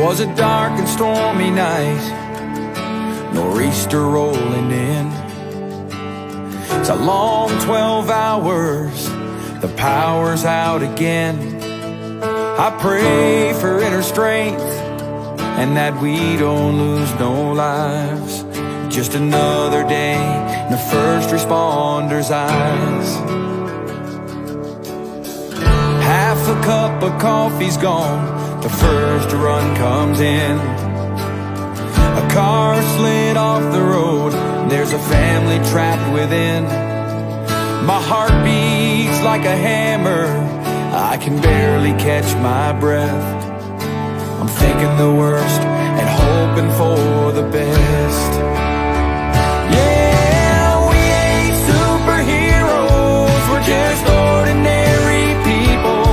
was a dark and stormy night, nor'easter rolling in. It's a long 12 hours, the power's out again. I pray for inner strength and that we don't lose no lives. Just another day in the first responders' eyes. Half a cup of coffee's gone, the first run comes in. A car slid off the road, there's a family trapped within. My heart beats like a hammer, I can barely catch my breath. I'm thinking the worst and hoping for the best. Yeah, we ain't superheroes, we're just ordinary people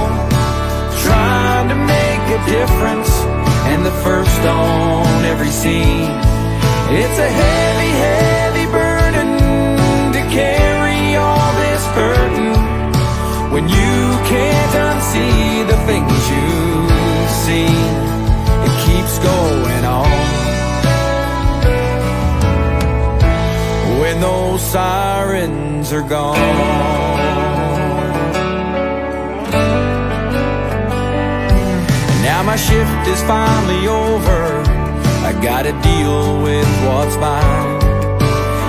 trying to make a difference, and the first on every scene. It's a heavy, heavy burden to carry all this burden when you can't unsee the things you've seen. It keeps going on. When those sirens are gone. Now my shift is finally over, I gotta deal with what's mine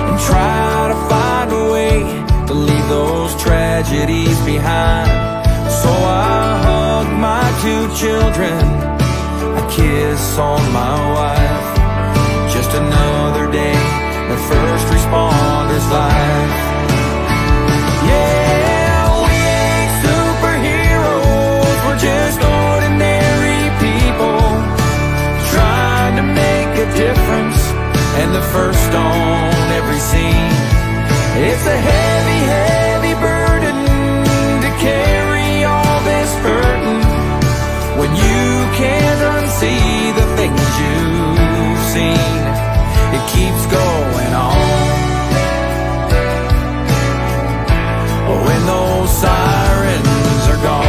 and try to find a way to leave those tragedies behind. So I hug my 2 children, a kiss on my wife. Just another day, the first responder's life. Yeah, we ain't superheroes, we're just ordinary people trying to make a difference, and the first on every scene. It's a heavy, heavy burden to carry all this burden when you can't unsee the things you've seen. It keeps going on. When those sirens are gone.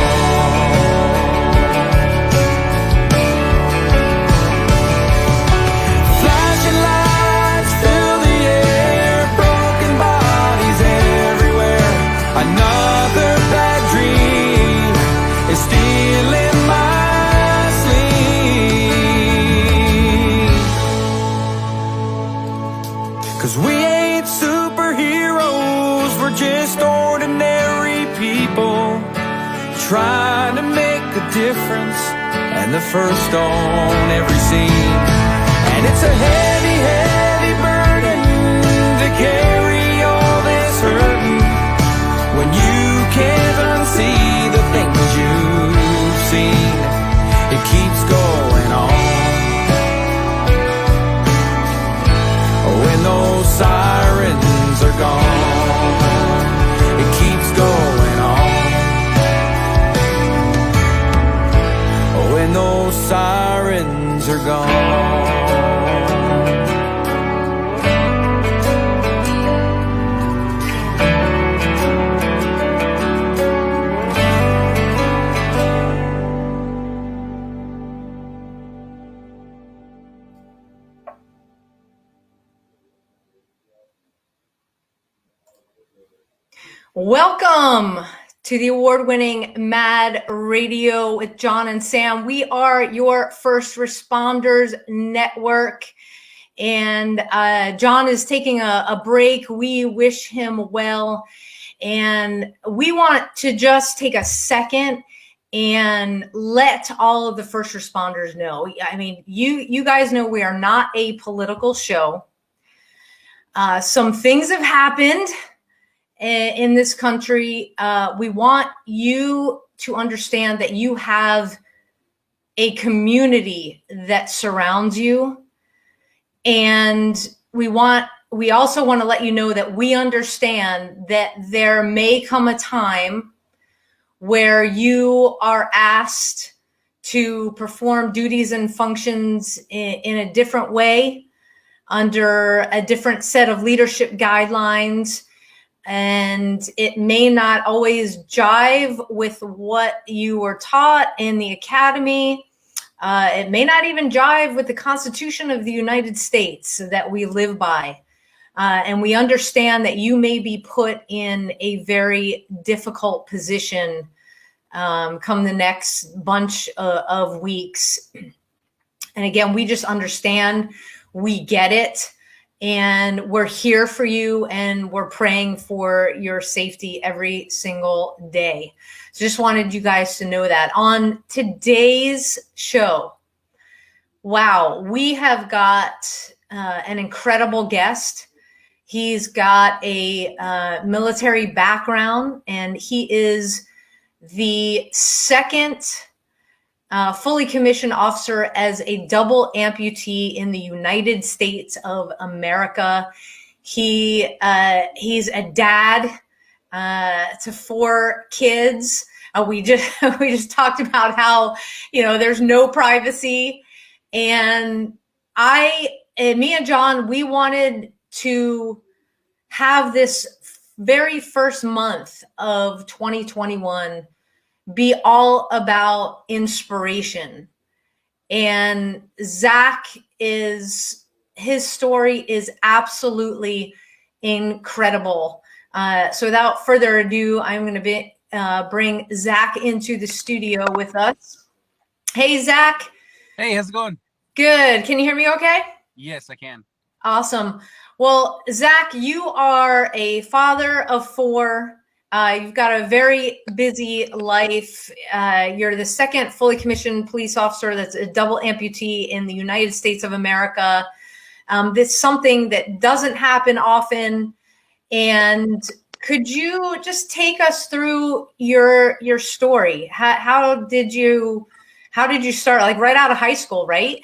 Flashing lights fill the air, broken bodies everywhere. Another bad dream is stealing my sleep. 'Cause we ain't superheroes, we're just ordinary people trying to make a difference, and the first on every scene. And it's a heavy, heavy burden to carry all this hurting when you can't unsee the things you've seen. It keeps going on. When those sirens are gone, it keeps going on. When those sirens are gone. Welcome to the award-winning Mad Radio with John and Sam. We are your First Responders Network, and John is taking a break. We wish him well, and we want to just take a second and let all of the first responders know. I mean, you guys know we are not a political show. Some things have happened in this country. We want you to understand that you have a community that surrounds you. And we also want to let you know that we understand that there may come a time where you are asked to perform duties and functions in a different way, under a different set of leadership guidelines. And it may not always jive with what you were taught in the academy. It may not even jive with the Constitution of the United States that we live by. And we understand that you may be put in a very difficult position come the next bunch of weeks. And again, we just understand, we get it, and we're here for you, and we're praying for your safety every single day. So just wanted you guys to know that. On today's show, wow, we have got an incredible guest. He's got a military background, and he is the second fully commissioned officer as a double amputee in the United States of America. He's a dad to 4 kids. We just talked about how, there's no privacy, and me and John, we wanted to have this very first month of 2021 be all about inspiration. And his story is absolutely incredible. So without further ado, I'm going to bring Zach into the studio with us. Hey, Zach. Hey, how's it going? Good. Can you hear me okay? Yes, I can. Awesome. Well, Zach, you are a father of 4. You've got a very busy life. You're the second fully commissioned police officer that's a double amputee in the United States of America. This is something that doesn't happen often. And could you just take us through your story? How did you start? Like right out of high school, right?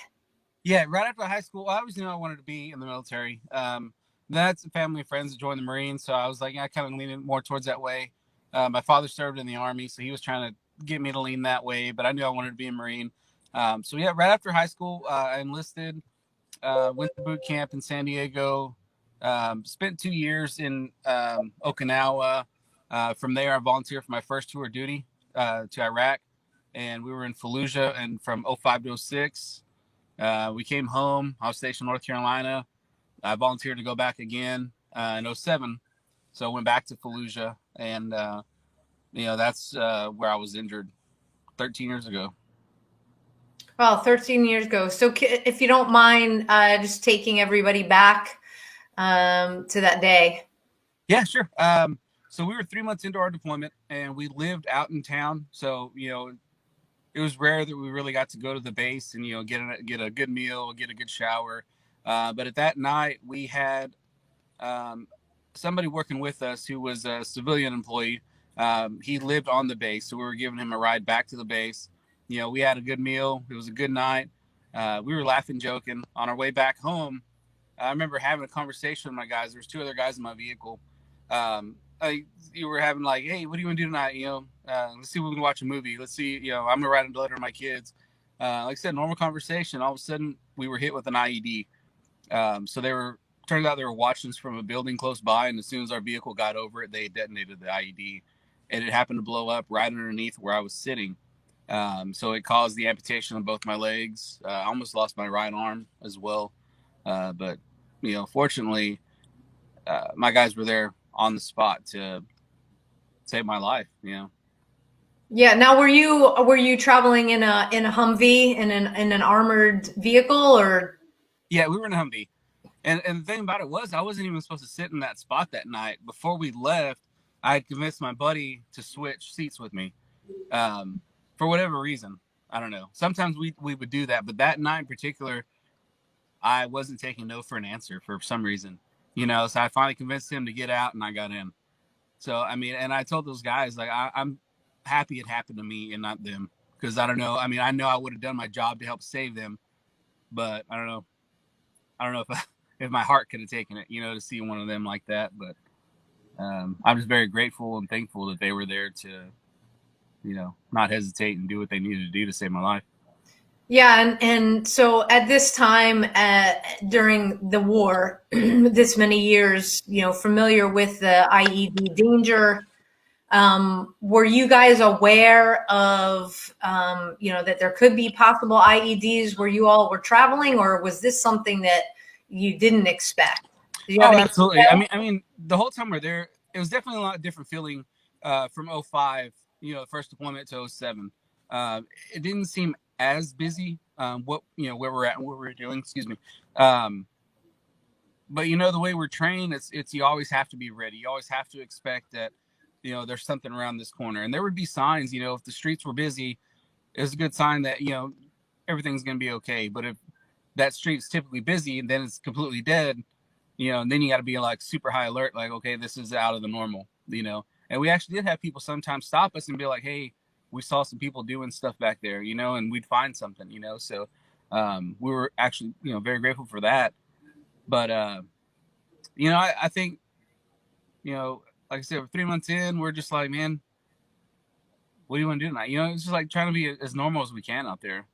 Yeah, right after high school, I always knew I wanted to be in the military. That's family and friends that joined the Marines, so I was like, I kind of leaning more towards that way. My father served in the Army, so he was trying to get me to lean that way, but I knew I wanted to be a Marine. So yeah, right after high school, I enlisted, went to boot camp in San Diego, spent 2 years in Okinawa. From there, I volunteered for my first tour of duty to Iraq, and we were in Fallujah, and from 05 to 06, we came home. I was stationed in North Carolina. I volunteered to go back again in 07. So I went back to Fallujah, and, that's where I was injured 13 years ago. Well, 13 years ago. So if you don't mind just taking everybody back to that day. Yeah, sure. So we were 3 months into our deployment, and we lived out in town. So, it was rare that we really got to go to the base and, get a good meal, get a good shower. But at that night, we had somebody working with us who was a civilian employee. He lived on the base, so we were giving him a ride back to the base. We had a good meal. It was a good night. We were laughing, joking. On our way back home, I remember having a conversation with my guys. There was 2 other guys in my vehicle. You were having like, hey, what do you want to do tonight? Let's see if we can watch a movie. Let's see, I'm going to write a letter to my kids. Like I said, normal conversation. All of a sudden, we were hit with an IED. So turned out they were watching us from a building close by, and as soon as our vehicle got over it, they detonated the IED, and it happened to blow up right underneath where I was sitting. So it caused the amputation of both my legs. I almost lost my right arm as well. But fortunately, my guys were there on the spot to save my life. Yeah. Now, were you traveling in a Humvee in an armored vehicle, or? Yeah, we were in a Humvee. And the thing about it was, I wasn't even supposed to sit in that spot that night. Before we left, I had convinced my buddy to switch seats with me, for whatever reason. I don't know. Sometimes we would do that, but that night in particular, I wasn't taking no for an answer for some reason. So I finally convinced him to get out, and I got in. So and I told those guys, like, I'm happy it happened to me and not them, because I don't know. I know I would have done my job to help save them, but I don't know if my heart could have taken it, to see one of them like that. But I'm just very grateful and thankful that they were there to, not hesitate and do what they needed to do to save my life. Yeah. And so at this time, during the war, this many years, familiar with the IED danger, Were you guys aware of, that there could be possible IEDs where you all were traveling, or was this something that you didn't expect? Did you have any? Absolutely. I mean, the whole time we're there, it was definitely a lot different feeling from 05, the first deployment to 07. It didn't seem as busy, where we're at and what we're doing, excuse me. But the way we're trained, it's you always have to be ready. You always have to expect that, there's something around this corner. And there would be signs, if the streets were busy, it was a good sign that, everything's going to be okay. But if that street's typically busy and then it's completely dead, and then you got to be like super high alert, like, okay, this is out of the normal, And we actually did have people sometimes stop us and be like, hey, we saw some people doing stuff back there, and we'd find something, So we were actually, very grateful for that. But, I think, like I said, we're 3 months in, we're just like, man, what do you want to do tonight? It's just like trying to be as normal as we can out there.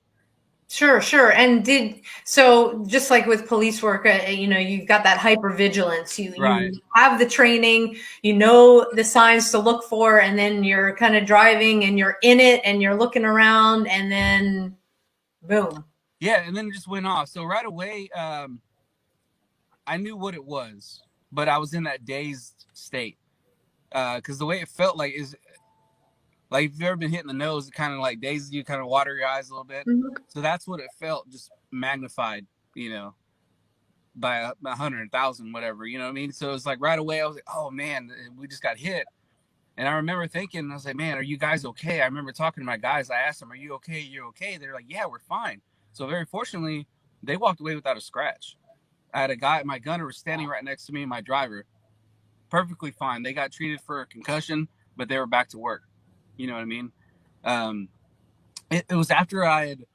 Sure. And so just like with police work, you've got that hypervigilance. Right. You have the training, the signs to look for, and then you're kind of driving and you're in it and you're looking around, and then boom. Yeah, and then it just went off. So right away, I knew what it was, but I was in that dazed state because the way it felt like is like if you've ever been hit in the nose, it kind of like dazes you, kind of water your eyes a little bit. Mm-hmm. So that's what it felt, just magnified, by 100,000, whatever, you know what I mean? So it's like right away, I was like, oh man, we just got hit. And I remember thinking, I was like, man, are you guys okay? I remember talking to my guys. I asked them, are you okay? You're okay? They're like, yeah, we're fine. So very fortunately, they walked away without a scratch. I had a guy, my gunner was standing right next to me and my driver, perfectly fine. They got treated for a concussion, but they were back to work. You know what I mean? It was after I'd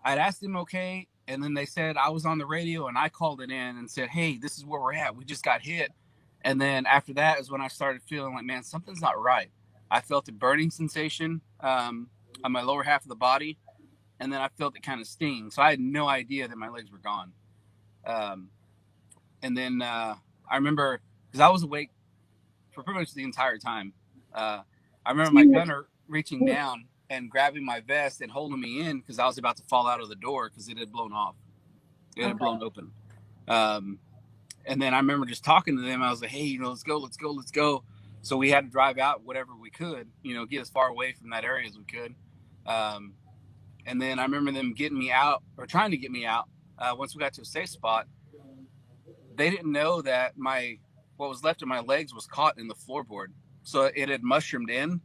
asked them okay, and then they said I was on the radio, and I called it in and said, hey, this is where we're at. We just got hit. And then after that is when I started feeling like, man, something's not right. I felt a burning sensation on my lower half of the body, and then I felt it kind of sting. So I had no idea that my legs were gone. And then I remember, because I was awake for pretty much the entire time. I remember my gunner reaching down and grabbing my vest and holding me in because I was about to fall out of the door because it had blown off. It had blown open. And then I remember just talking to them. I was like, hey, let's go. So we had to drive out whatever we could, get as far away from that area as we could. And then I remember them getting me out or trying to get me out. Once we got to a safe spot, they didn't know that what was left of my legs was caught in the floorboard. So it had mushroomed in.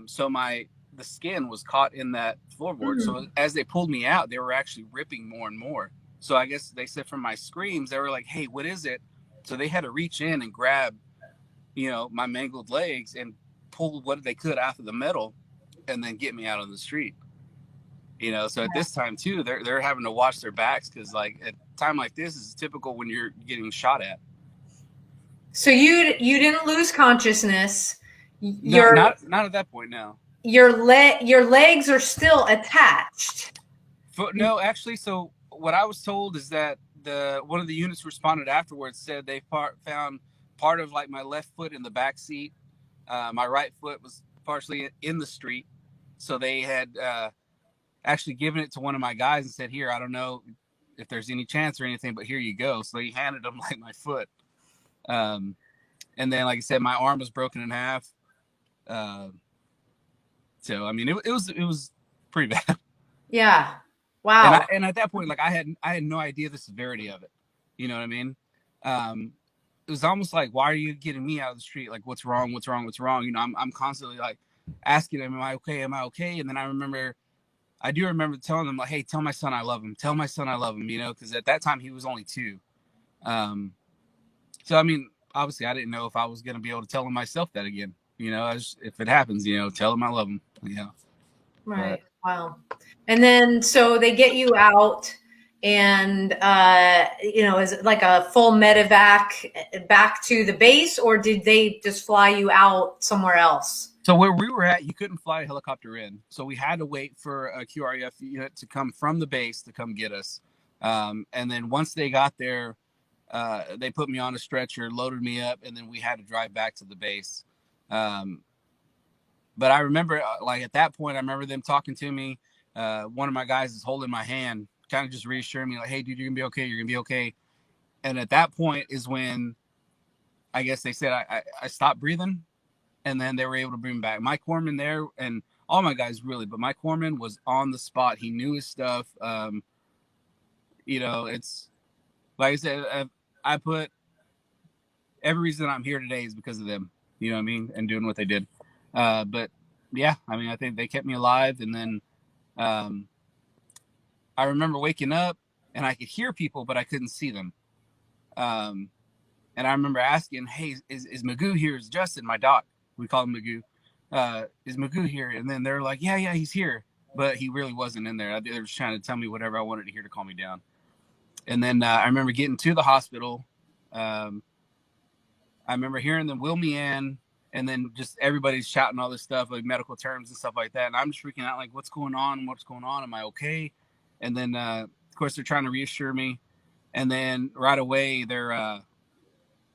So the skin was caught in that floorboard. So as they pulled me out, they were actually ripping more and more. So I guess they said from my screams, they were like, hey, what is it? So they had to reach in and grab, my mangled legs and pull what they could out of the metal and then get me out on the street. So at this time too, they're having to watch their backs because like at a time like this is typical when you're getting shot at. So you didn't lose consciousness. No, not at that point. No. Your legs are still attached. No, actually. So what I was told is that one of the units responded afterwards said they found part of like my left foot in the back seat. My right foot was partially in the street. So they had actually given it to one of my guys and said, here, I don't know if there's any chance or anything, but here you go. So he handed him like my foot. And then, like I said, my arm was broken in half. So, I mean, it was pretty bad. Yeah. Wow. And at that point, like I had no idea the severity of it. You know what I mean? It was almost like, why are you getting me out of the street? Like, what's wrong? I'm constantly like asking him, am I okay? And then I do remember telling them like, hey, tell my son I love him. Because at that time he was only 2. So, I mean, obviously I didn't know if I was going to be able to tell him myself that again. If it happens, tell him I love him. Right. Wow. And then, so they get you out and, is it like a full medevac back to the base, or did they just fly you out somewhere else? So where we were at, you couldn't fly a helicopter in. So we had to wait for a QRF unit to come from the base to come get us. And then once they got there, they put me on a stretcher, loaded me up, and then we had to drive back to the base. But I remember, like, at that point, I remember them talking to me. One of my guys is holding my hand, kind of just reassuring me, like, hey, dude, you're going to be okay. You're going to be okay. And at that point is when I guess they said I stopped breathing, and then they were able to bring me back. My corpsman there, and all my guys really, but my corpsman was on the spot. He knew his stuff. It's like I said, I put every reason I'm here today is because of them. You know what I mean? And doing what they did. But yeah, I mean, I think they kept me alive. And then I remember waking up and I could hear people, but I couldn't see them. And I remember asking, hey, is Magoo here? Is Justin, my doc? We call him Magoo. Is Magoo here? And then they're like, yeah, he's here. But he really wasn't in there. They were just trying to tell me whatever I wanted to hear to calm me down. And then I remember getting to the hospital. I remember hearing them wheel me in, and then just everybody's shouting all this stuff, like medical terms and stuff like that. And I'm just freaking out, like, what's going on? What's going on? Am I okay? And then, of course, they're trying to reassure me. And then right away,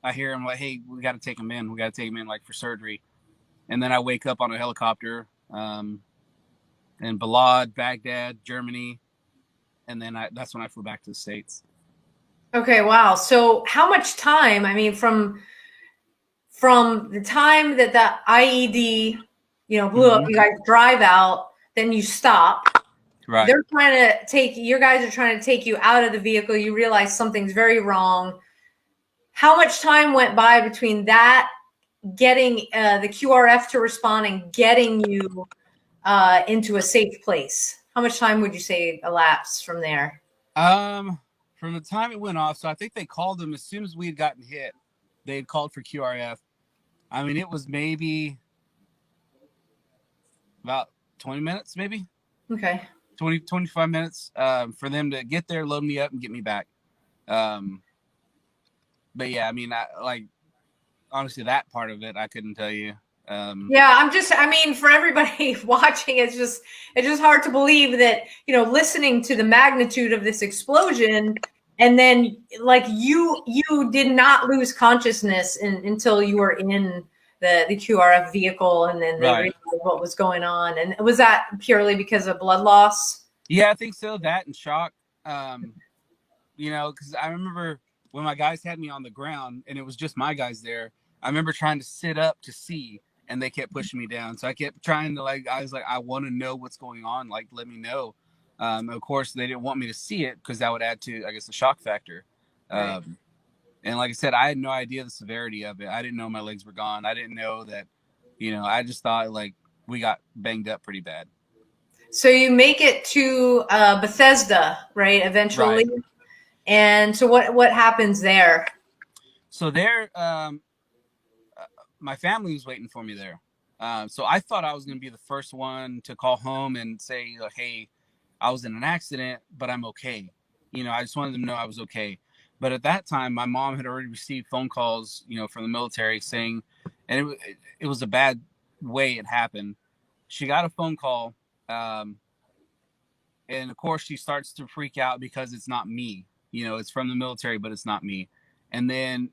I hear them like, hey, we got to take him in. We got to take him in, like, for surgery. And then I wake up on a helicopter in Balad, Baghdad, Germany. And then that's when I flew back to the States. Okay, wow. So how much time, I mean, from the time that the IED, blew up, you guys drive out, then you stop. Right. They're trying to your guys are trying to take you out of the vehicle. You realize something's very wrong. How much time went by between that, getting the QRF to respond, and getting you into a safe place? How much time would you say elapsed from there? From the time it went off, so I think they called them as soon as we had gotten hit. They had called for QRF. I mean, it was maybe about 20 minutes, maybe. Okay. 25 minutes for them to get there, load me up, and get me back. But yeah, I mean, honestly, that part of it, I couldn't tell you. Yeah, I mean, for everybody watching, it's just hard to believe that, listening to the magnitude of this explosion, and then like you did not lose consciousness until you were in the QRF vehicle, and then they realized what was going on. And was that purely because of blood loss? Yeah, I think so. That and shock. Because I remember when my guys had me on the ground and it was just my guys there, I remember trying to sit up to see, and they kept pushing me down. So I kept trying to, I was like, I want to know what's going on. Like, let me know. Of course, they didn't want me to see it because that would add to, I guess, the shock factor. Right. And like I said, I had no idea the severity of it. I didn't know my legs were gone. I didn't know that, I just thought like we got banged up pretty bad. So you make it to Bethesda, right? Eventually. Right. And so what happens there? So there, my family was waiting for me there. So I thought I was going to be the first one to call home and say, like, hey, I was in an accident, but I'm okay. I just wanted them to know I was okay. But at that time, my mom had already received phone calls, from the military saying, and it was a bad way it happened. She got a phone call, and of course she starts to freak out because it's not me. It's from the military, but it's not me. And then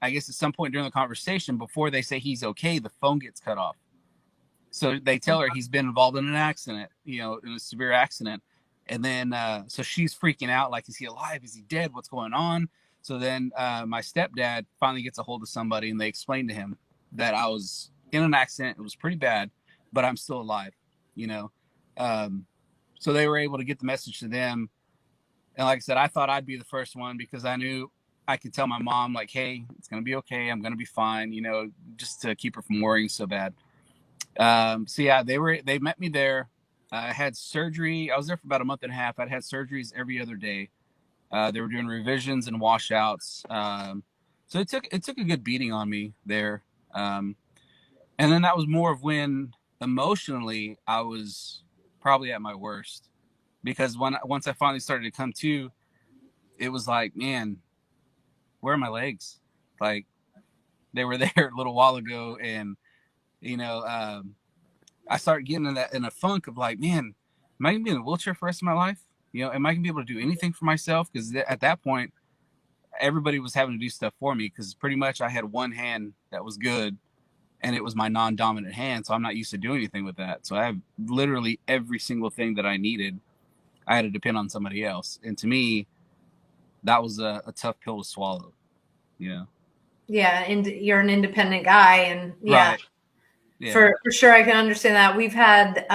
I guess at some point during the conversation, before they say he's okay, the phone gets cut off. So they tell her he's been involved in an accident, in a severe accident. And then, so she's freaking out, like, is he alive? Is he dead? What's going on? So then my stepdad finally gets a hold of somebody, and they explain to him that I was in an accident. It was pretty bad, but I'm still alive, So they were able to get the message to them. And like I said, I thought I'd be the first one because I knew I could tell my mom, like, hey, it's going to be okay. I'm going to be fine, just to keep her from worrying so bad. So yeah, they met me there. I had surgery. I was there for about a month and a half. I'd had surgeries every other day. They were doing revisions and washouts. So it took a good beating on me there. And then that was more of when emotionally I was probably at my worst, because once I finally started to come to, it was like, man, where are my legs? Like, they were there a little while ago, and I started getting in a funk of like, man, am I gonna be in a wheelchair for the rest of my life? Am I gonna be able to do anything for myself? Because at that point, everybody was having to do stuff for me, because pretty much I had one hand that was good, and it was my non-dominant hand, so I'm not used to doing anything with that. So I have literally every single thing that I needed. I had to depend on somebody else, and to me, that was a tough pill to swallow. You know. Yeah, and you're an independent guy, and yeah, Right. Yeah. For sure, I can understand that. We've had,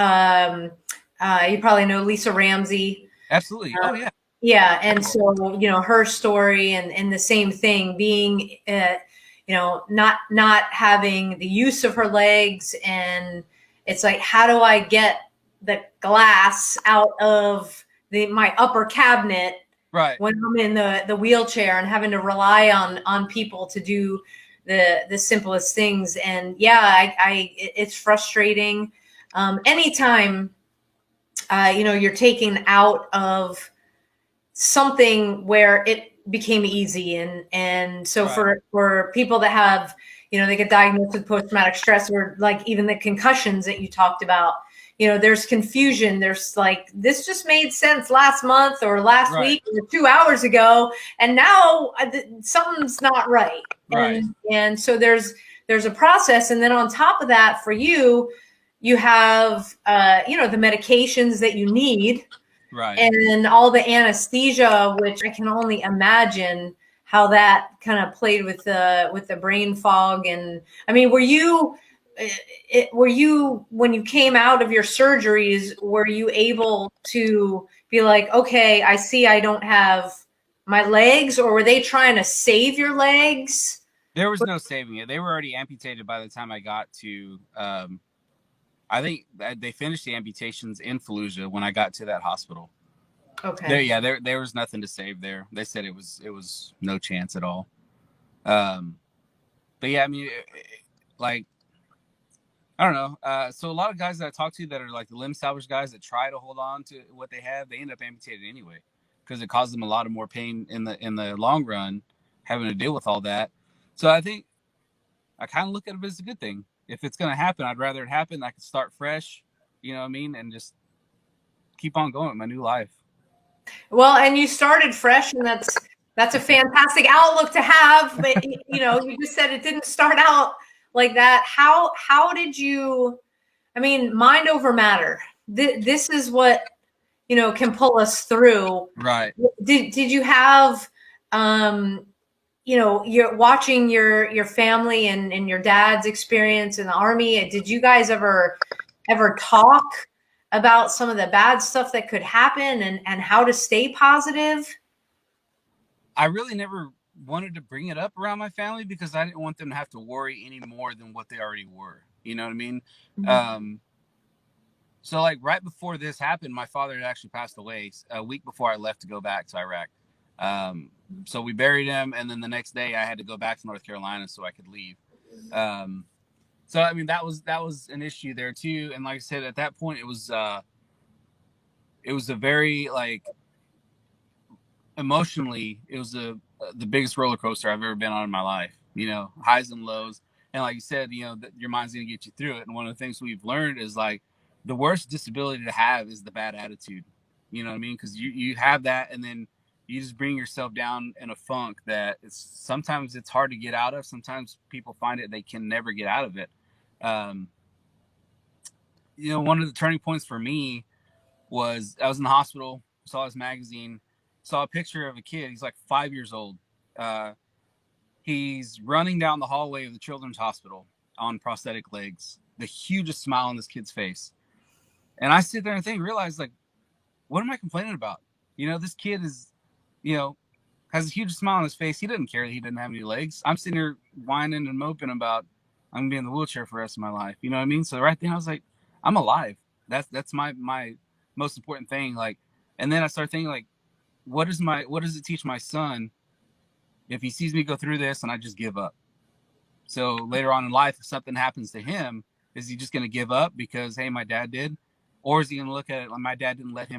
you probably know Lisa Ramsey. Absolutely. Oh yeah. Yeah, and so her story and the same thing, being not having the use of her legs, and it's like, how do I get the glass out of my upper cabinet Right. when I'm in the wheelchair, and having to rely on people to do the simplest things. And yeah, it's frustrating. Anytime you're taken out of something where it became easy, and so Right. for people that have, they get diagnosed with post-traumatic stress, or like even the concussions that you talked about, there's confusion. There's like, this just made sense last month or last Right. week or 2 hours ago, and now something's not right. Right. And so there's a process. And then on top of that, for you have the medications that you need, Right. and all the anesthesia, which I can only imagine how that kind of played with the brain fog. And I mean, were you when you came out of your surgeries, were you able to be like, okay, I see I don't have my legs, or were they trying to save your legs? There was no saving it. They were already amputated by the time I got to. I think they finished the amputations in Fallujah when I got to that hospital. Okay. There was nothing to save there. They said it was no chance at all. But yeah, I mean, like, I don't know. So a lot of guys that I talk to that are like the limb salvage guys that try to hold on to what they have, they end up amputated anyway, because it causes them a lot of more pain in the long run, having to deal with all that. So I think I kind of look at it as a good thing. If it's going to happen, I'd rather it happen. I could start fresh, you know what I mean, and just keep on going with my new life. Well, and you started fresh, and that's a fantastic outlook to have. But you just said it didn't start out like that. How did you? I mean, mind over matter. This is what can pull us through. Right. Did you have you're watching your family and your dad's experience in the Army? Did you guys ever talk about some of the bad stuff that could happen, and how to stay positive? I really never wanted to bring it up around my family, because I didn't want them to have to worry any more than what they already were. You know what I mean? Mm-hmm. So like right before this happened, my father had actually passed away a week before I left to go back to Iraq. So we buried him, and then the next day I had to go back to North Carolina so I could leave. So I mean, that was an issue there too. And like I said, at that point, it was a very, like, emotionally, it was the biggest roller coaster I've ever been on in my life. Highs and lows. And like you said, your mind's gonna get you through it. And one of the things we've learned is, like, the worst disability to have is the bad attitude. You know what I mean? Because you have that, and then you just bring yourself down in a funk that sometimes it's hard to get out of. Sometimes people find it, they can never get out of it. One of the turning points for me was I was in the hospital, saw this magazine, saw a picture of a kid. He's like 5 years old. He's running down the hallway of the children's hospital on prosthetic legs, the hugest smile on this kid's face. And I sit there and realize, like, what am I complaining about? This kid is, has a huge smile on his face. He doesn't care that he doesn't have any legs. I'm sitting here whining and moping about I'm gonna be in the wheelchair for the rest of my life. You know what I mean? So right then I was like, I'm alive. That's my most important thing. Like, and then I started thinking, like, what does it teach my son if he sees me go through this and I just give up? So later on in life, if something happens to him, is he just going to give up because, hey, my dad did? Or is he going to look at it like, my dad didn't let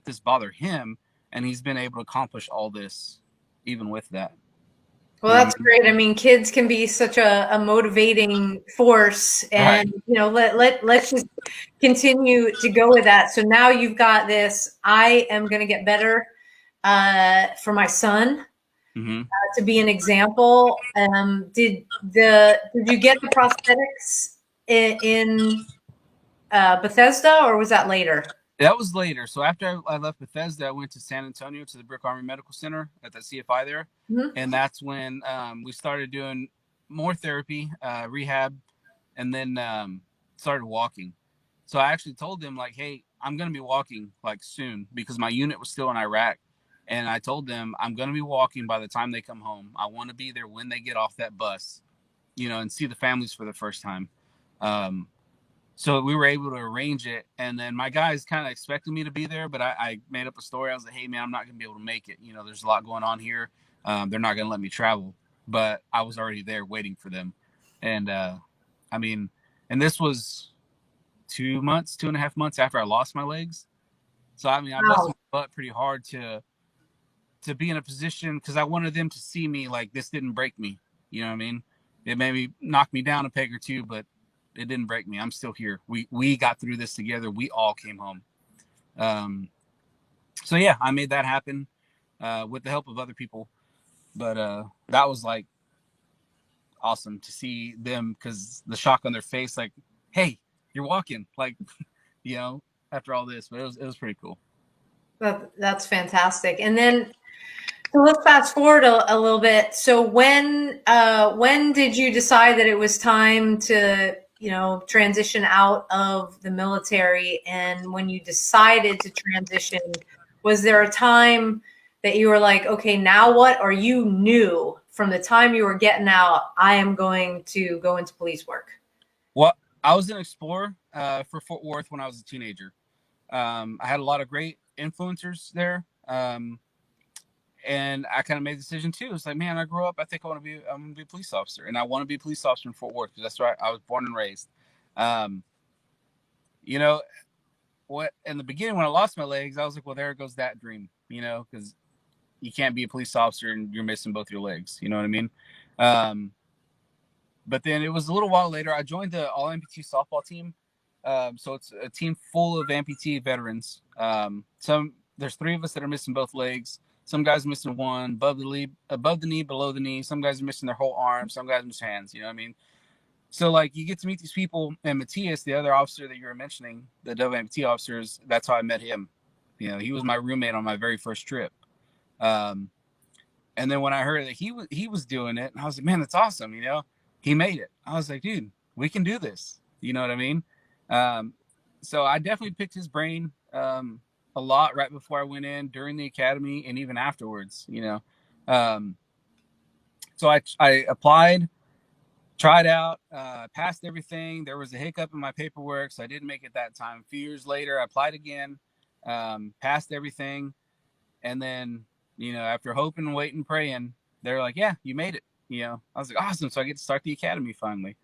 this bother him, and he's been able to accomplish all this even with that? Well, that's great. I mean, kids can be such a motivating force, and right. let's just continue to go with that. So now you've got this, I am going to get better for my son. Mm-hmm. to be an example. Did you get the prosthetics in Bethesda, or was that later? That was later. So after I left Bethesda, I went to San Antonio to the Brick Army Medical Center at the CFI there. Mm-hmm. And that's when we started doing more therapy, rehab, and then started walking. So I actually told them, like, hey, I'm going to be walking like soon, because my unit was still in Iraq. And I told them, I'm going to be walking by the time they come home. I want to be there when they get off that bus, and see the families for the first time. So we were able to arrange it, and then my guys kind of expected me to be there, but I made up a story. I was like, hey, man, I'm not going to be able to make it. There's a lot going on here. They're not going to let me travel, but I was already there waiting for them. And and this was 2.5 months after I lost my legs. So, I busted my butt pretty hard to be in a position, because I wanted them to see me like this didn't break me. You know what I mean? It maybe knocked me down a peg or two, but it didn't break me. I'm still here. We got through this together. We all came home. So yeah, I made that happen with the help of other people. But that was like awesome to see them, because the shock on their face, like, hey, you're walking, like, after all this. But it was pretty cool. That's fantastic. And then, so let's fast forward a little bit. So when did you decide that it was time to transition out of the military? And when you decided to transition, was there a time that you were like, okay, now what? Or you knew from the time you were getting out, I am going to go into police work? Well, I was an explorer for Fort Worth when I was a teenager. I had a lot of great influencers there. And I kind of made the decision too. It's like, man, I grew up, I think I'm going to be a police officer, and I want to be a police officer in Fort Worth, because that's where I was born and raised. What in the beginning, when I lost my legs, I was like, well, there goes that dream, because you can't be a police officer and you're missing both your legs. You know what I mean? But then it was a little while later, I joined the all amputee softball team. So it's a team full of amputee veterans. There's 3 of us that are missing both legs. Some guys are missing one, above the knee, below the knee. Some guys are missing their whole arm. Some guys are missing hands. You know what I mean? So, like, you get to meet these people. And Matthias, the other officer that you were mentioning, the WMT officers, that's how I met him. He was my roommate on my very first trip. And then when I heard that he was doing it, and I was like, man, that's awesome. He made it. I was like, dude, we can do this. You know what I mean? So I definitely picked his brain a lot right before I went in, during the academy, and even afterwards. So I applied, tried out, passed everything. There was a hiccup in my paperwork, so I didn't make it that time. A few years later, I applied again, passed everything, and then after hoping, waiting, praying, they're like, yeah, you made it. I was like, awesome. So I get to start the academy finally.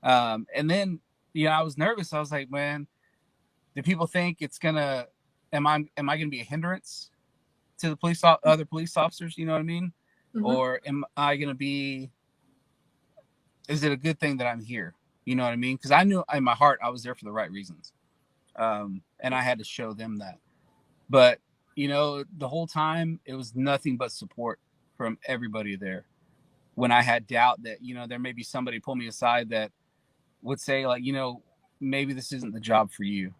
And then I was nervous. I was like, man, do people think it's gonna? Am I gonna be a hindrance to the other police officers? You know what I mean? Mm-hmm. Or am I gonna be? Is it a good thing that I'm here? You know what I mean? Because I knew in my heart I was there for the right reasons, and I had to show them that. But the whole time it was nothing but support from everybody there. When I had doubt that there may be somebody pull me aside that would say, like, maybe this isn't the job for you.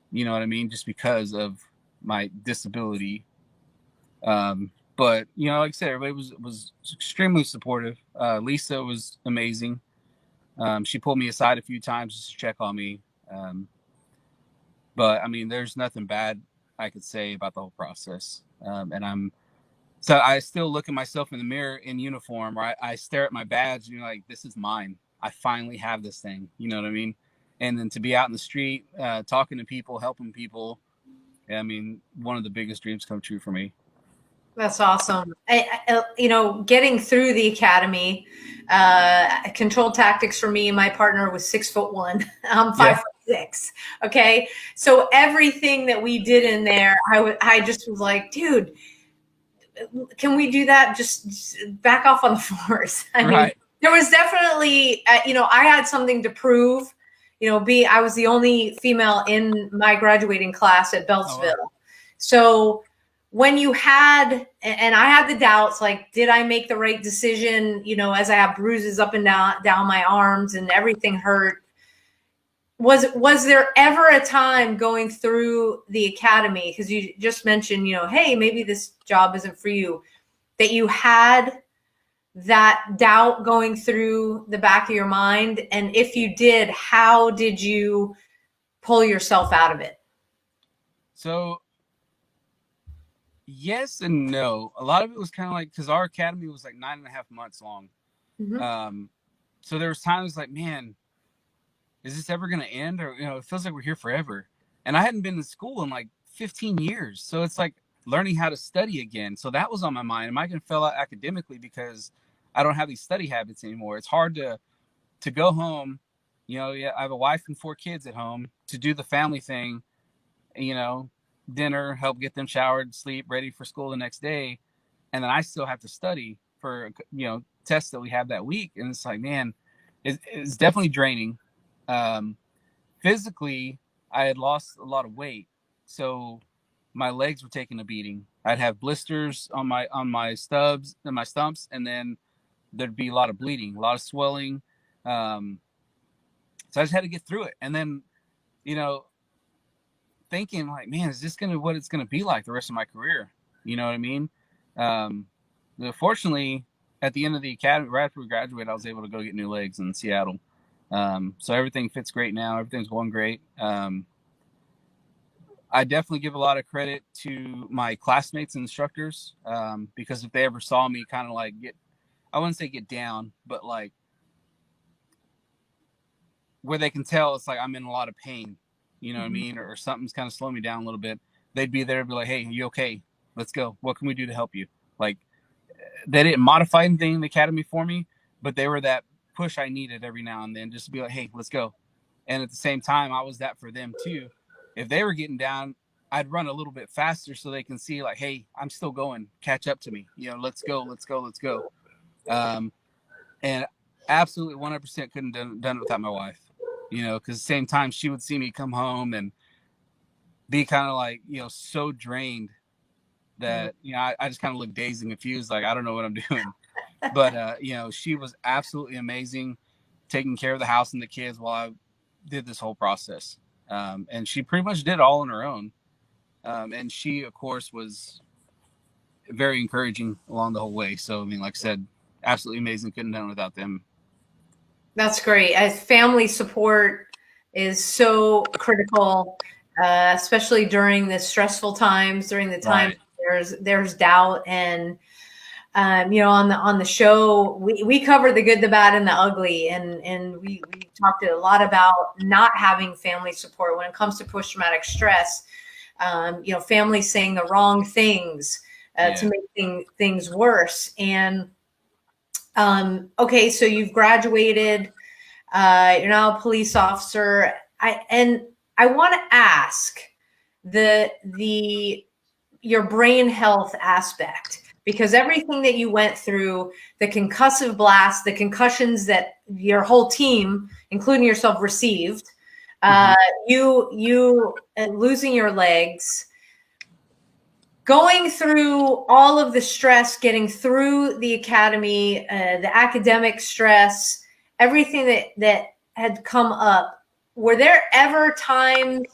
You know what I mean? Just because of my disability. But like I said, everybody was extremely supportive. Lisa was amazing. She pulled me aside a few times just to check on me. But there's nothing bad I could say about the whole process. So I still look at myself in the mirror in uniform, right? I stare at my badge and like, this is mine. I finally have this thing. You know what I mean? And then to be out in the street, talking to people, helping people. One of the biggest dreams come true for me. That's awesome. Getting through the academy, controlled tactics for me, my partner was 6'1". I'm 5'6". Okay. So everything that we did in there, I just was like, dude, can we do that? Just back off on the force. There was definitely, I had something to prove, I was the only female in my graduating class at Beltsville. Oh, wow. So when you had, and I had the doubts, like, did I make the right decision? You know, as I have bruises up and down my arms and everything hurt. Was there ever a time going through the academy, because you just mentioned, you know, hey, maybe this job isn't for you, that you had that doubt going through the back of your mind? And if you did, how did you pull yourself out of it? So yes and no. A lot of it was kind of like, because our academy was like 9.5 months long. So there was times like, man, is this ever going to end? Or, you know, it feels like we're here forever. And I hadn't been in school in like 15 years. So it's like learning how to study again. So that was on my mind. Am I going to fail out academically because I don't have these study habits anymore? It's hard to go home. You know, yeah, I have a wife and 4 kids at home, to do the family thing, you know, dinner, help get them showered, sleep, ready for school the next day. And then I still have to study for, you know, tests that we have that week. And it's like, man, it's definitely draining. Physically, I had lost a lot of weight, so my legs were taking a beating. I'd have blisters on my stubs and my stumps, and then there'd be a lot of bleeding, a lot of swelling. So I just had to get through it. And then, you know, thinking like, man, is this what it's gonna be like the rest of my career? You know what I mean? Fortunately, at the end of the academy, right after we graduated, I was able to go get new legs in Seattle. So everything fits great now. Everything's going great. I definitely give a lot of credit to my classmates and instructors, because if they ever saw me kind of like I wouldn't say get down, but like where they can tell it's like I'm in a lot of pain, you know what I mean? Or something's kind of slowing me down a little bit. They'd be there to be like, hey, are you okay? Let's go. What can we do to help you? Like, they didn't modify anything in the academy for me, but they were that push I needed every now and then, just to be like, hey, let's go. And at the same time, I was that for them too. If they were getting down, I'd run a little bit faster so they can see like, hey, I'm still going, catch up to me, you know, let's go. And absolutely 100% couldn't done it without my wife, you know, because at the same time she would see me come home and be kind of like, you know, so drained that, you know, I just kind of look dazed and confused, like I don't know what I'm doing. But you know, she was absolutely amazing, taking care of the house and the kids while I did this whole process. And she pretty much did it all on her own. And she, of course, was very encouraging along the whole way. So, I mean, like I said, absolutely amazing. Couldn't have done it without them. That's great. As family support is so critical, especially during the stressful times, during the time there's doubt. And you know, on the show, we cover the good, the bad, and the ugly, and we talked a lot about not having family support when it comes to post-traumatic stress. You know, families saying the wrong things to make things worse. And okay, so you've graduated, you're now a police officer. I want to ask your brain health aspect, because everything that you went through, the concussive blast, the concussions that your whole team, including yourself, received, you losing your legs, going through all of the stress, getting through the academy, the academic stress, everything that had come up. Were there ever times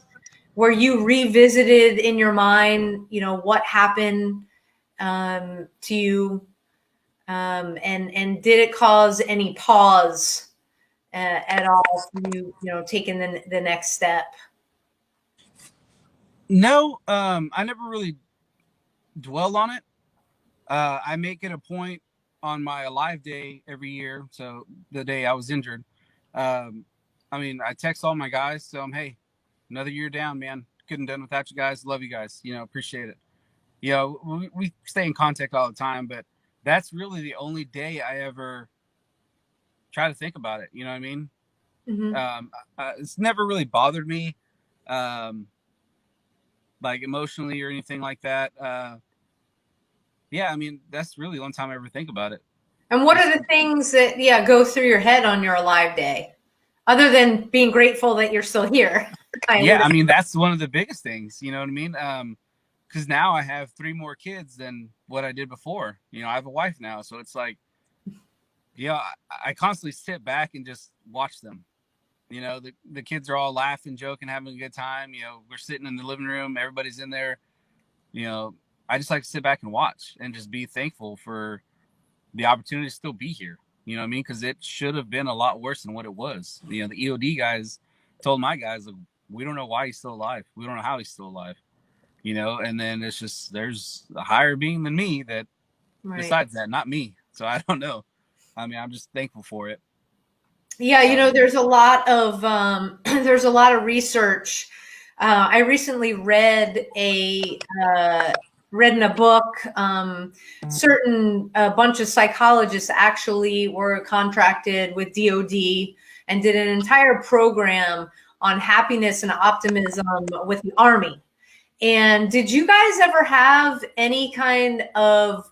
where you revisited in your mind, you know, what happened to you, and did it cause any pause at all for you, you know, taking the next step? No, I never really dwell on it. I make it a point on my Alive Day every year, so the day I was injured. I mean, I text all my guys, so hey, another year down, man. Couldn't done without you guys. Love you guys. You know, appreciate it. You know, we stay in contact all the time, but that's really the only day I ever try to think about it. You know what I mean? It's never really bothered me, like emotionally or anything like that. Yeah, I mean, that's really the only time I ever think about it. And what are the things that, go through your head on your Alive Day, other than being grateful that you're still here? I mean, that's one of the biggest things, you know what I mean? because now I have 3 more kids than what I did before. I have a wife now, so it's like, I constantly sit back and just watch them. The kids are all laughing, joking, having a good time. We're sitting in the living room, everybody's in there. I just like to sit back and watch and just be thankful for the opportunity to still be here. You know what I mean? Because it should have been a lot worse than what it was. The EOD guys told my guys, like, we don't know why he's still alive. We don't know how he's still alive. And then it's just, there's a higher being than me that decides that, not me. So I don't know. I mean, I'm just thankful for it. Yeah, there's a lot of there's a lot of research. I recently read read in a book. A bunch of psychologists actually were contracted with DoD and did an entire program on happiness and optimism with the Army. And did you guys ever have any kind of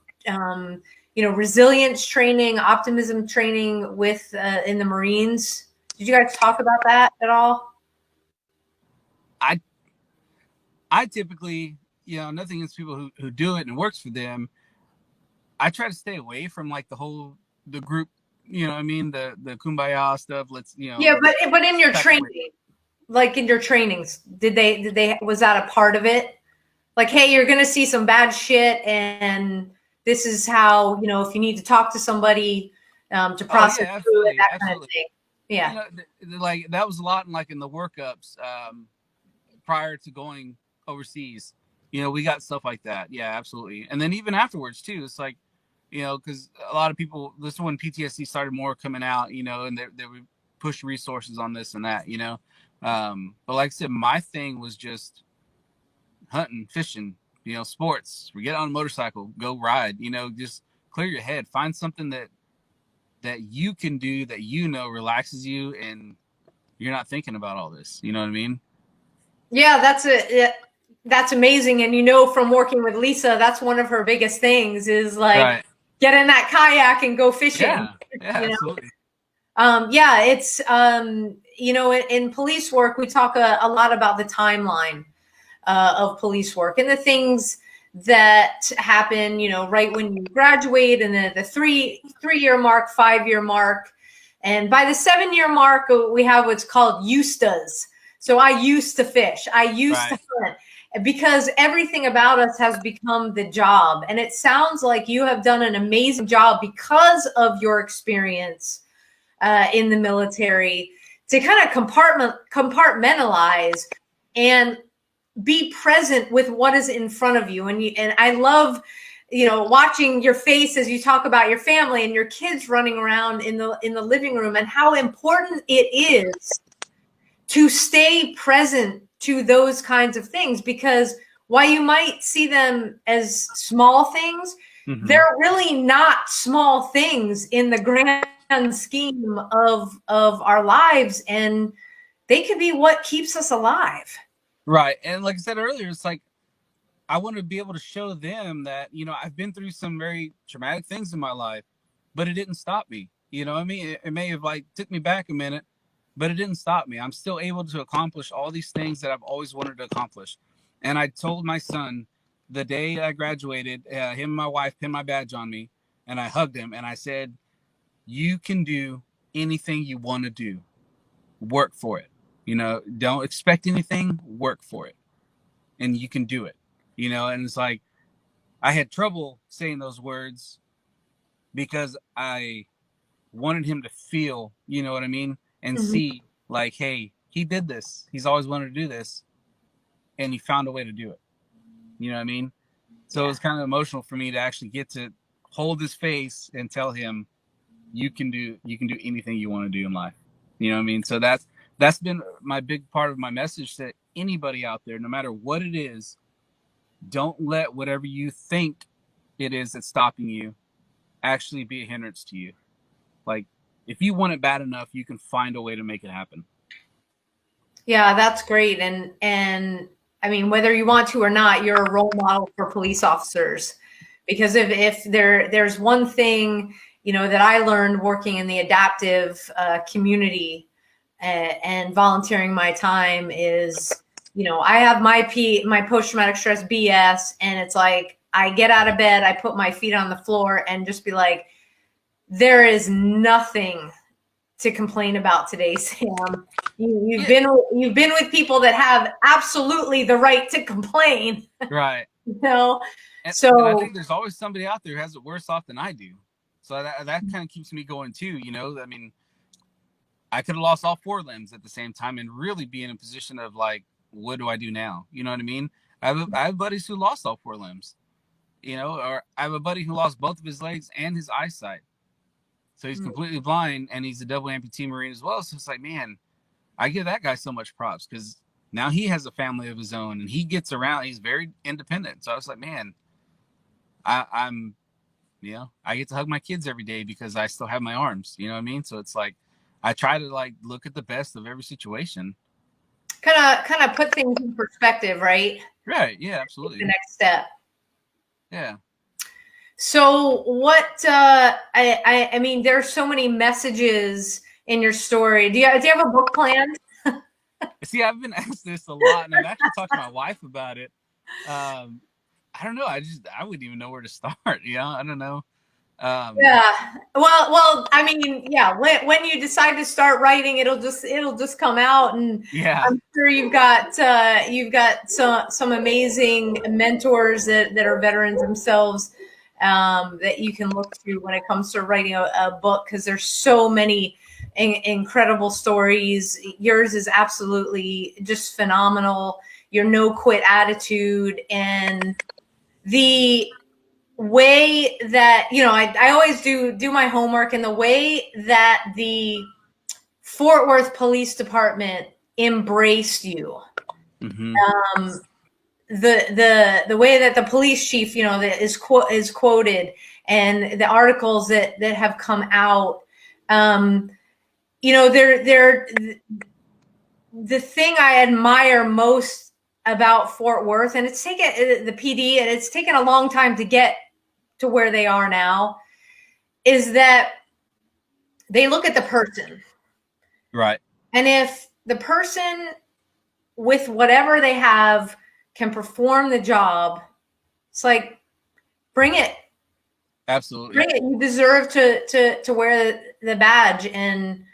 resilience training, optimism training with in the Marines? Did you guys talk about that at all? I typically, nothing against people who do it and it works for them. I try to stay away from like the group, what I mean, the kumbaya stuff. Yeah, but in your training, like in your trainings, did they was that a part of it? Like, hey, you're gonna see some bad shit, and this is how, if you need to talk to somebody to process through it, that kind of thing. Yeah. Like that was a lot in the workups prior to going overseas. We got stuff like that. Yeah, absolutely. And then even afterwards too, it's like, because a lot of people, this is when PTSD started more coming out, and they would push resources on this and that, but like I said, my thing was just hunting, fishing, sports. We get on a motorcycle, go ride, just clear your head, find something that you can do that relaxes you and you're not thinking about all this. You know what I mean? Yeah, that's amazing. And from working with Lisa, that's one of her biggest things is like get in that kayak and go fishing. Yeah, absolutely. It's in police work, we talk a lot about the timeline of police work and the things that happen, right when you graduate, and then the 3-year mark, 5-year mark. And by the 7-year mark, we have what's called USTAs. So I used to fish. I used to hunt, because everything about us has become the job. And it sounds like you have done an amazing job because of your experience in the military to kind of compartmentalize and be present with what is in front of you. And I love, watching your face as you talk about your family and your kids running around in the living room, and how important it is to stay present to those kinds of things, because while you might see them as small things, they're really not small things in the grand scheme of our lives, and they could be what keeps us alive. Right. And like I said earlier, it's like, I want to be able to show them that, I've been through some very traumatic things in my life, but it didn't stop me. I mean, it may have took me back a minute, but it didn't stop me. I'm still able to accomplish all these things that I've always wanted to accomplish. And I told my son the day I graduated, him and my wife pinned my badge on me, and I hugged him and I said, you can do anything you want to do. Work for it. Don't expect anything, work for it. And you can do it. And it's like, I had trouble saying those words because I wanted him to feel, you know what I mean? And see like, hey, he did this. He's always wanted to do this. And he found a way to do it. You know what I mean? So it was kind of emotional for me to actually get to hold his face and tell him, you can do anything you want to do in life. You know what I mean? So that's been my big part of my message to anybody out there, no matter what it is. Don't let whatever you think it is that's stopping you actually be a hindrance to you. Like, if you want it bad enough, you can find a way to make it happen. Yeah, that's great. And I mean, whether you want to or not, you're a role model for police officers, because if there's one thing, that I learned working in the adaptive community and volunteering my time is I have my post-traumatic stress BS, and it's like, I get out of bed, I put my feet on the floor and just be like, there is nothing to complain about today, Sam. You've been with people that have absolutely the right to complain. Right. And I think there's always somebody out there who has it worse off than I do. So that kind of keeps me going too. I mean, I could have lost all 4 limbs at the same time and really be in a position of like, what do I do now? You know what I mean? I have buddies who lost all 4 limbs, or I have a buddy who lost both of his legs and his eyesight. So he's completely blind, and he's a double amputee Marine as well. So it's like, man, I give that guy so much props because now he has a family of his own and he gets around. He's very independent. So I was like, man, I'm I get to hug my kids every day because I still have my arms. You know what I mean? So it's like, I try to like look at the best of every situation. Kind of put things in perspective, right? Right. Yeah, absolutely. The next step. Yeah. So what, I mean, there's so many messages in your story. Do you have a book planned? See, I've been asked this a lot, and I've actually talked to my wife about it. I don't know. I wouldn't even know where to start. I don't know. Yeah. Well, I mean, yeah, when you decide to start writing, it'll just come out, and yeah, I'm sure you've got some amazing mentors that are veterans themselves, that you can look to when it comes to writing a book, because there's so many incredible stories. Yours is absolutely just phenomenal. Your no quit attitude, and the way that, I always do my homework, and the way that the Fort Worth Police Department embraced you. Mm-hmm. The way that the police chief, that is quoted, and the articles that have come out, they're the thing I admire most about Fort Worth, and it's taken the PD, and it's taken a long time to get to where they are now, is that they look at the person. Right. And if the person with whatever they have can perform the job, it's like, bring it. Absolutely. Bring it. You deserve to wear the badge. And,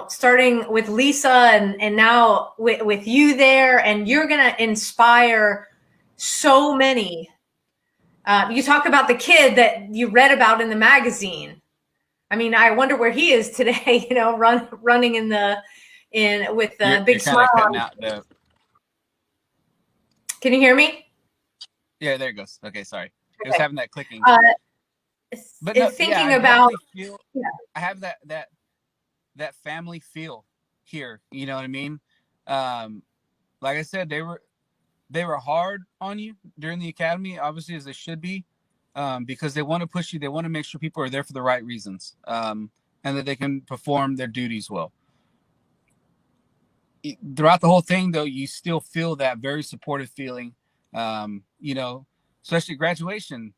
starting with Lisa and now with you there, and you're going to inspire so many. You talk about the kid that you read about in the magazine. I mean, I wonder where he is today, running with the big smile on. Can you hear me? Yeah, there it goes. Okay, sorry. It was having that clicking. But thinking about, I have that family feel here. You know what I mean? Like I said, they were hard on you during the academy, obviously, as they should be, because they want to push you. They want to make sure people are there for the right reasons, and that they can perform their duties well. Throughout the whole thing, though, you still feel that very supportive feeling. Especially graduation,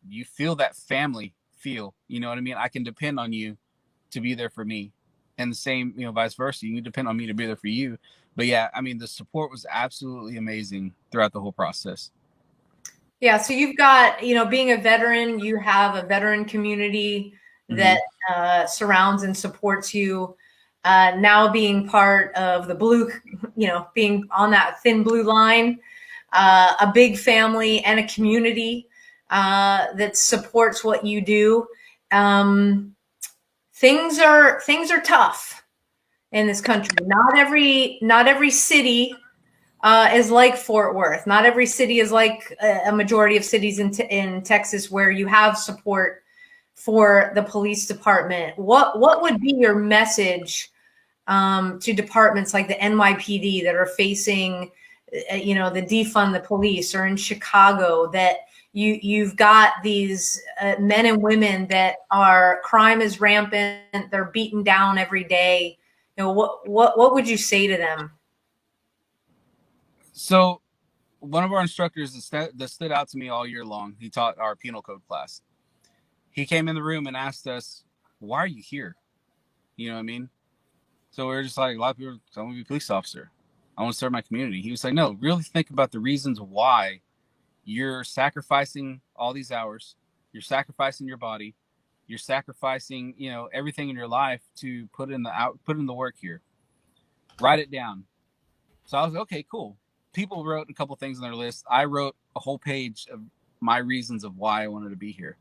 you feel that family feel. You know what I mean? I can depend on you to be there for me, and the same, vice versa. You depend on me to be there for you. But yeah, I mean, the support was absolutely amazing throughout the whole process. Yeah. So you've got, being a veteran, you have a veteran community that surrounds and supports you. Now being part of the blue, being on that thin blue line, a big family and a community that supports what you do. Things are tough in this country. Not every city is like Fort Worth. Not every city is like a majority of cities in Texas, where you have support for the police department. What would be your message to departments like the NYPD that are facing, the defund the police, or in Chicago that you've got these men and women that crime is rampant, they're beaten down every day. What would you say to them? So one of our instructors that stood out to me all year long, he taught our penal code class. He came in the room and asked us, why are you here? You know what I mean? So we were just like, a lot of people, I want to be a police officer. I want to serve my community. He was like, no, really think about the reasons why you're sacrificing all these hours. You're sacrificing your body. You're sacrificing, everything in your life to put in the work here. Write it down. So I was like, okay, cool. People wrote a couple things on their list. I wrote a whole page of my reasons of why I wanted to be here.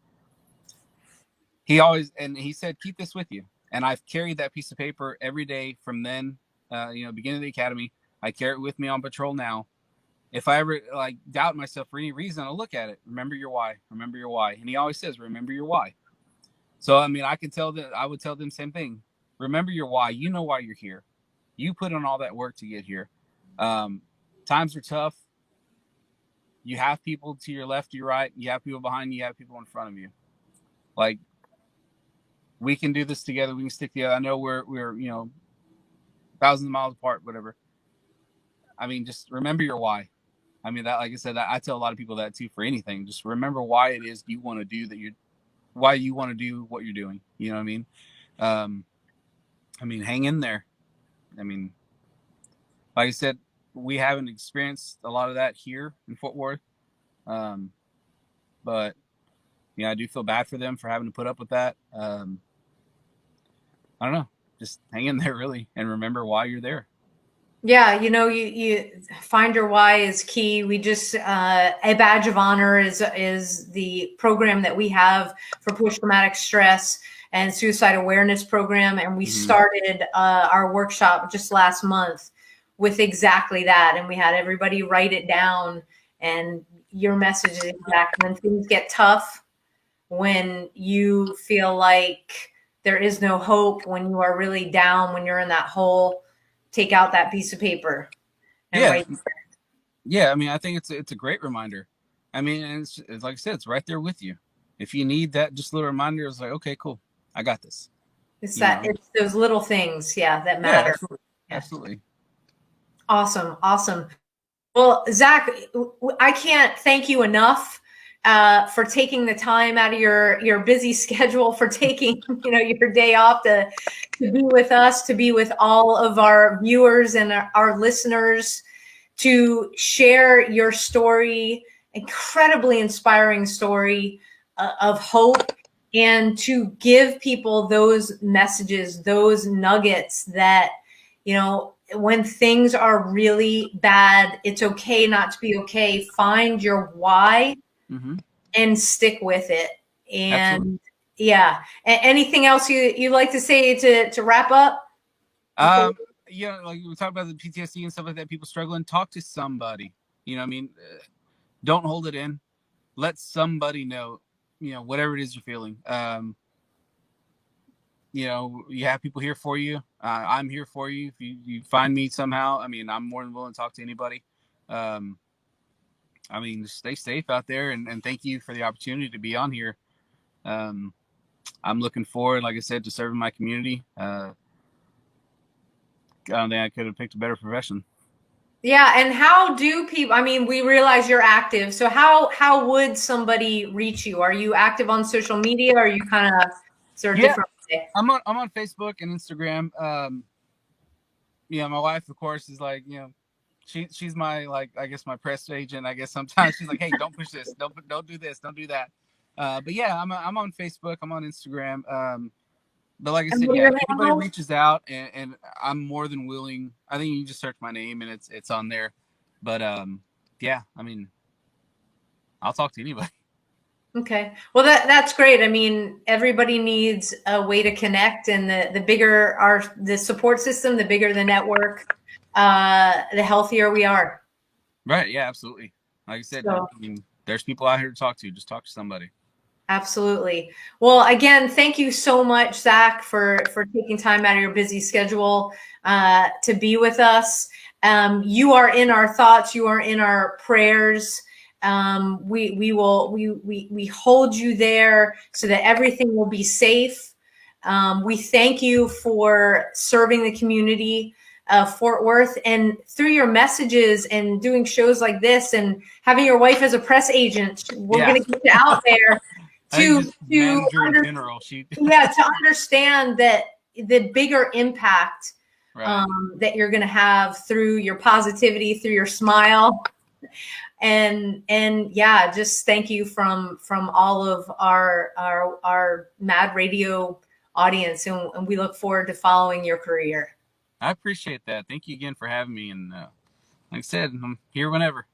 He said, keep this with you. And I've carried that piece of paper every day from then, beginning of the academy. I carry it with me on patrol now. If I ever doubt myself for any reason, I'll look at it. Remember your why. Remember your why. And he always says, remember your why. So, I would tell them same thing. Remember your why. You know why you're here. You put in all that work to get here. Times are tough. You have people to your left, to your right. You have people behind you. You have people in front of you. Like, we can do this together. We can stick together. I know we're thousands of miles apart, whatever. I mean, just remember your why. I mean, that, like I said, I tell a lot of people that too for anything. Just remember why it is you want to do why you want to do what you're doing. You know what I mean? Hang in there. I mean, like I said, we haven't experienced a lot of that here in Fort Worth. But I do feel bad for them for having to put up with that. I don't know. Just hang in there, really, and remember why you're there. Yeah, you find your why is key. We just a badge of honor is the program that we have for post-traumatic stress and suicide awareness program, and we started our workshop just last month with exactly that, and we had everybody write it down. And your message is exactly when things get tough, when you feel like there is no hope, when you are really down, when you're in that hole. Take out that piece of paper and write. Yeah. I mean, I think it's a great reminder. I mean, and it's like I said, it's right there with you. If you need that just little reminder, it's like, okay, cool. I got this. It's it's those little things. Yeah. That matter. Yeah, absolutely. Yeah. Absolutely. Awesome. Awesome. Well, Zach, I can't thank you enough for taking the time out of your busy schedule, for taking, your day off to be with us, to be with all of our viewers and our listeners, to share your story, incredibly inspiring story of hope, and to give people those messages, those nuggets that, when things are really bad, it's okay not to be okay. Find your why and stick with it. And absolutely. Yeah. Anything else you like to say to wrap up? Like we talked about the PTSD and stuff like that, people struggling, talk to somebody, don't hold it in. Let somebody know, whatever it is you're feeling. You have people here for you. I'm here for you. If you find me somehow, I'm more than willing to talk to anybody. Just stay safe out there, and thank you for the opportunity to be on here. I'm looking forward, like I said, to serving my community. I don't think I could have picked a better profession. Yeah. And how do people, we realize you're active. So how would somebody reach you? Are you active on social media? Or are you kind of different? I'm on Facebook and Instagram. My wife, of course, is like, she's my, I guess my press agent. I guess sometimes she's like, hey, don't push this. Don't do this. Don't do that. But yeah, I'm on Facebook. I'm on Instagram. But like I said, if anybody reaches out, and I'm more than willing. I think you just search my name and it's on there. But I'll talk to anybody. Okay. Well, that's great. Everybody needs a way to connect, and the bigger the support system, the bigger the network, the healthier we are. Right. Yeah, absolutely. Like I said, there's people out here to talk to. Just talk to somebody. Absolutely. Well, again, thank you so much, Zach, for taking time out of your busy schedule to be with us. You are in our thoughts. You are in our prayers. We hold you there so that everything will be safe. We thank you for serving the community of Fort Worth, and through your messages and doing shows like this and having your wife as a press agent, we're going to get you out there. To understand that the bigger impact Right. That you're going to have through your positivity, through your smile. And yeah, just thank you from all of our Mad Radio audience, and we look forward to following your career. I appreciate that. Thank you again for having me. And like I said, I'm here whenever.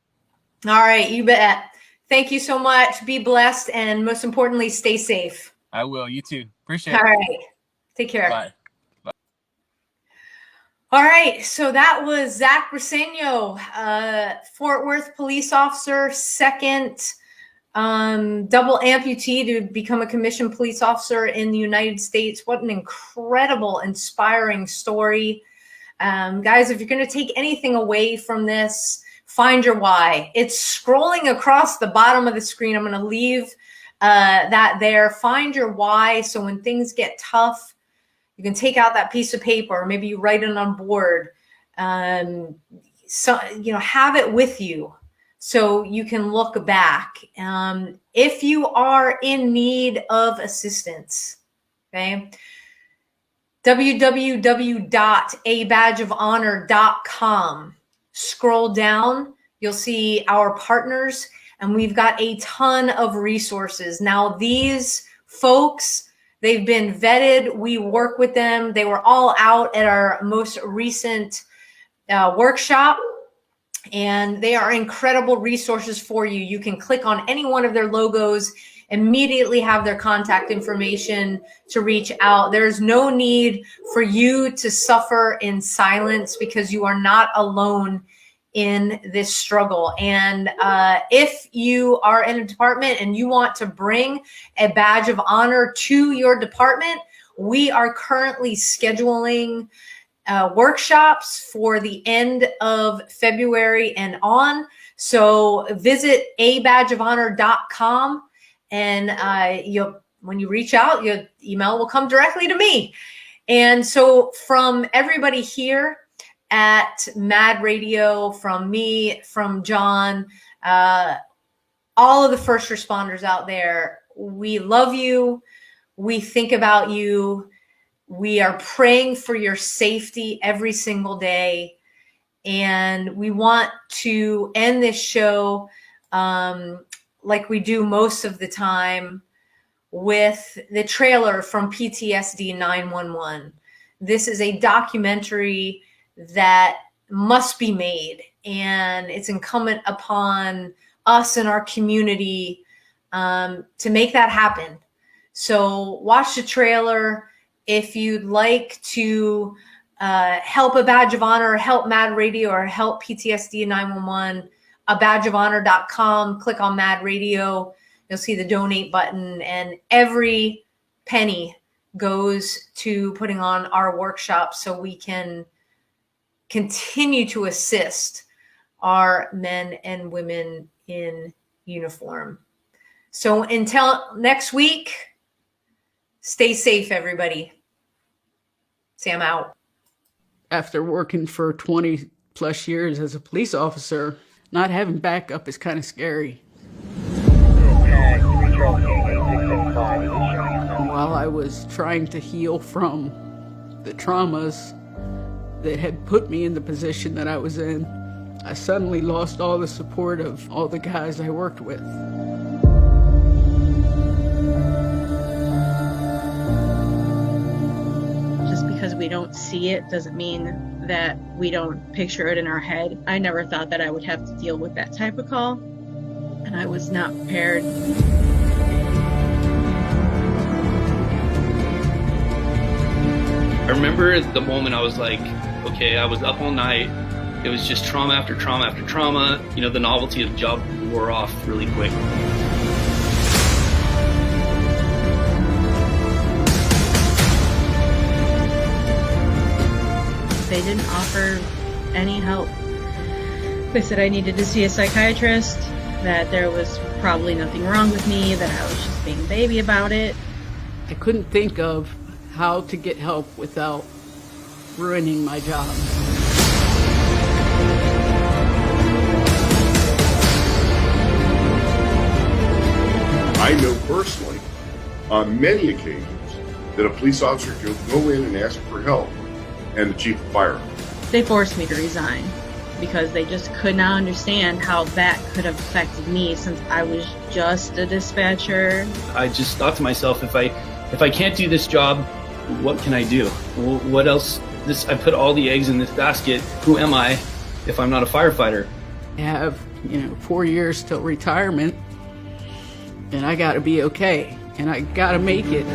All right, you bet. Thank you so much. Be blessed, and most importantly, stay safe. I will. You too. Appreciate it. All right. Take care. Bye. All right, so that was Zach Briseno, Fort Worth police officer, second double amputee to become a commissioned police officer in the United States. What an incredible, inspiring story. Guys, if you're going to take anything away from this, find your why. It's scrolling across the bottom of the screen. I'm going to leave that there. Find your why, so when things get tough, you can take out that piece of paper, or maybe you write it on board. So, have it with you so you can look back. If you are in need of assistance, okay, www.abadgeofhonor.com. Scroll down, you'll see our partners, and we've got a ton of resources. Now, these folks, they've been vetted. We work with them. They were all out at our most recent workshop, and they are incredible resources for you. You can click on any one of their logos, immediately have their contact information to reach out. There's no need for you to suffer in silence, because you are not alone in this struggle. And if you are in a department and you want to bring a badge of honor to your department, we are currently scheduling workshops for the end of February and on. So visit abadgeofhonor.com, and when you reach out, your email will come directly to me. And so from everybody here at Mad Radio, from me, from John, all of the first responders out there, we love you. We think about you. We are praying for your safety every single day. And we want to end this show like we do most of the time, with the trailer from PTSD 911. This is a documentary that must be made, and it's incumbent upon us and our community to make that happen. So watch the trailer. If you'd like to help a Badge of Honor, help Mad Radio, or help PTSD 911, abadgeofhonor.com, click on Mad Radio. You'll see the donate button, and every penny goes to putting on our workshop so we can continue to assist our men and women in uniform. So until next week, stay safe, everybody. Sam out. After working for 20 plus years as a police officer, not having backup is kind of scary. While I was trying to heal from the traumas that had put me in the position that I was in, I suddenly lost all the support of all the guys I worked with. Just because we don't see it doesn't mean that we don't picture it in our head. I never thought that I would have to deal with that type of call, and I was not prepared. I remember the moment I was like, okay, I was up all night. It was just trauma after trauma after trauma. You know, the novelty of the job wore off really quick. They didn't offer any help. They said I needed to see a psychiatrist, that there was probably nothing wrong with me, that I was just being a baby about it. I couldn't think of how to get help without ruining my job. I know personally, on many occasions, that a police officer can go in and ask for help, and the chief of fire. They forced me to resign because they just could not understand how that could have affected me since I was just a dispatcher. I just thought to myself, if I can't do this job, what can I do? What else? I put all the eggs in this basket. Who am I if I'm not a firefighter? I have, 4 years till retirement, and I gotta be okay, and I gotta make it.